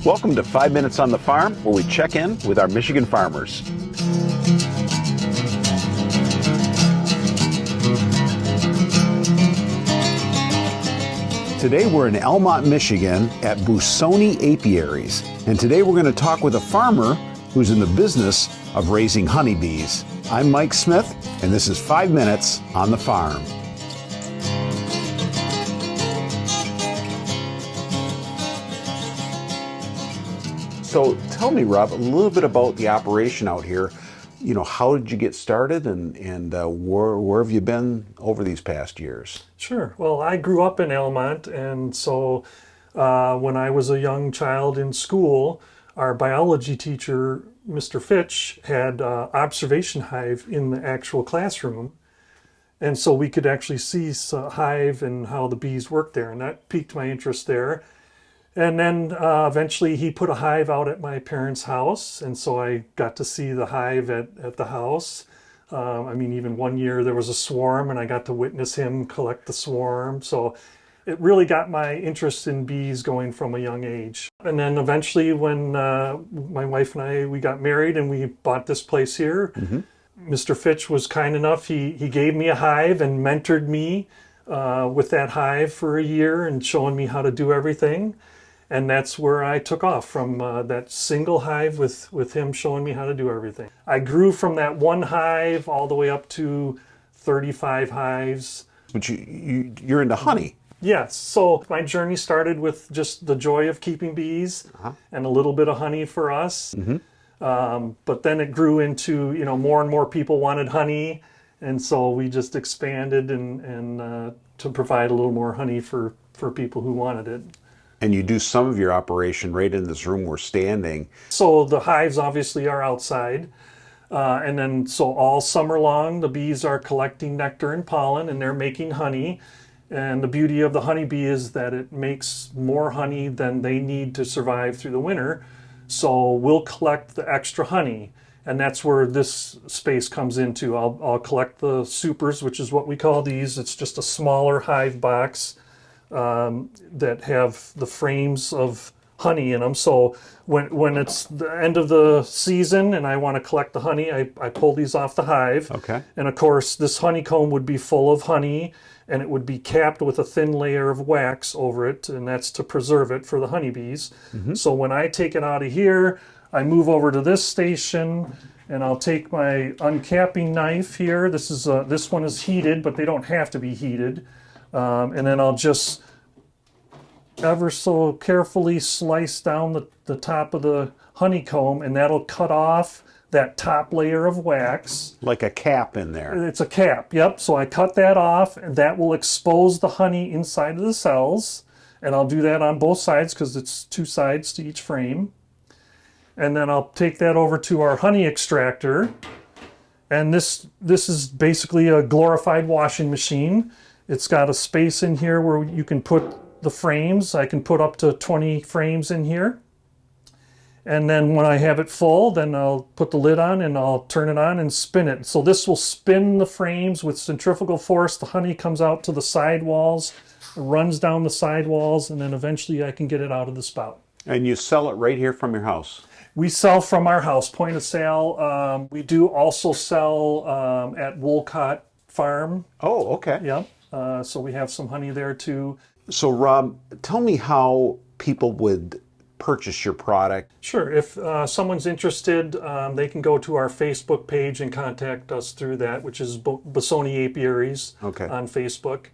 Welcome to 5 Minutes on the Farm, where we check in with our Michigan farmers. Today we're in Elmont, Michigan at Bussone Apiaries. And today we're going to talk with a farmer who's in the business of raising honeybees. I'm Mike Smith, and this is 5 Minutes on the Farm. So tell me, Rob, a little bit about the operation out here. You know, how did you get started, and where have you been over these past years? Sure. Well, I grew up in Elmont, and so when I was a young child in school, our biology teacher, Mr. Fitch, had observation hive in the actual classroom. And so we could actually see a hive and how the bees worked there, and that piqued my interest there. And then eventually he put a hive out at my parents' house, and so I got to see the hive at the house. I mean, even one year there was a swarm, and I got to witness him collect the swarm. So it really got my interest in bees going from a young age. And then eventually when my wife and we got married and we bought this place here, Mr. Fitch was kind enough, he gave me a hive and mentored me with that hive for a year and showing me how to do everything. And that's where I took off, from that single hive with him showing me how to do everything. I grew from that one hive all the way up to 35 hives. But you're into honey. Yes. So my journey started with just the joy of keeping bees and a little bit of honey for us. But then it grew into, more and more people wanted honey. And so we just expanded and to provide a little more honey for people who wanted it. And you do some of your operation right in this room we're standing. So the hives obviously are outside. And then so all summer long, the bees are collecting nectar and pollen, and they're making honey. And the beauty of the honeybee is that it makes more honey than they need to survive through the winter. So we'll collect the extra honey. And that's where this space comes into. I'll collect the supers, which is what we call these. It's just a smaller hive box that have the frames of honey in them. So when it's the end of the season and I want to collect the honey, I pull these off the hive. Okay. And of course, this honeycomb would be full of honey, and it would be capped with a thin layer of wax over it, and that's to preserve it for the honeybees. So when I take it out of here, I move over to this station, and I'll take my uncapping knife here. This one is heated, but they don't have to be heated. And then I'll just ever so carefully slice down the top of the honeycomb, and that'll cut off that top layer of wax. Like a cap in there. It's a cap, yep. So I cut that off, and that will expose the honey inside of the cells. And I'll do that on both sides because it's two sides to each frame. And then I'll take that over to our honey extractor. And this is basically a glorified washing machine. It's got a space in here where you can put the frames. I can put up to 20 frames in here. And then when I have it full, then I'll put the lid on and I'll turn it on and spin it. So this will spin the frames with centrifugal force. The honey comes out to the side walls, runs down the side walls, and then eventually I can get it out of the spout. And you sell it right here from your house? We sell from our house, point of sale. We do also sell at Wolcott Farm. Oh, okay. Yep. So we have some honey there too. So Rob, tell me how people would purchase your product. Sure. If someone's interested, they can go to our Facebook page and contact us through that, which is Bussone Apiaries on Facebook.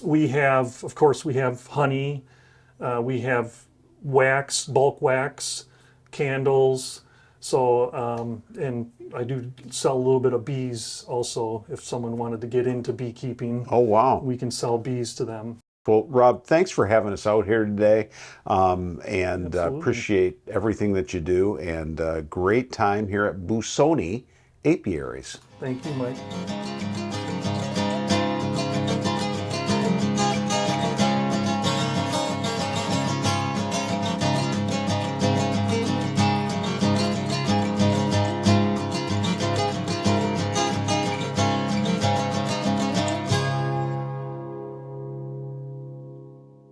We have, of course, we have honey. We have wax, bulk wax, candles. So, and I do sell a little bit of bees also. If someone wanted to get into beekeeping, oh wow, we can sell bees to them. Well, Rob, thanks for having us out here today, and appreciate everything that you do, and great time here at Bussone Apiaries. Thank you, Mike.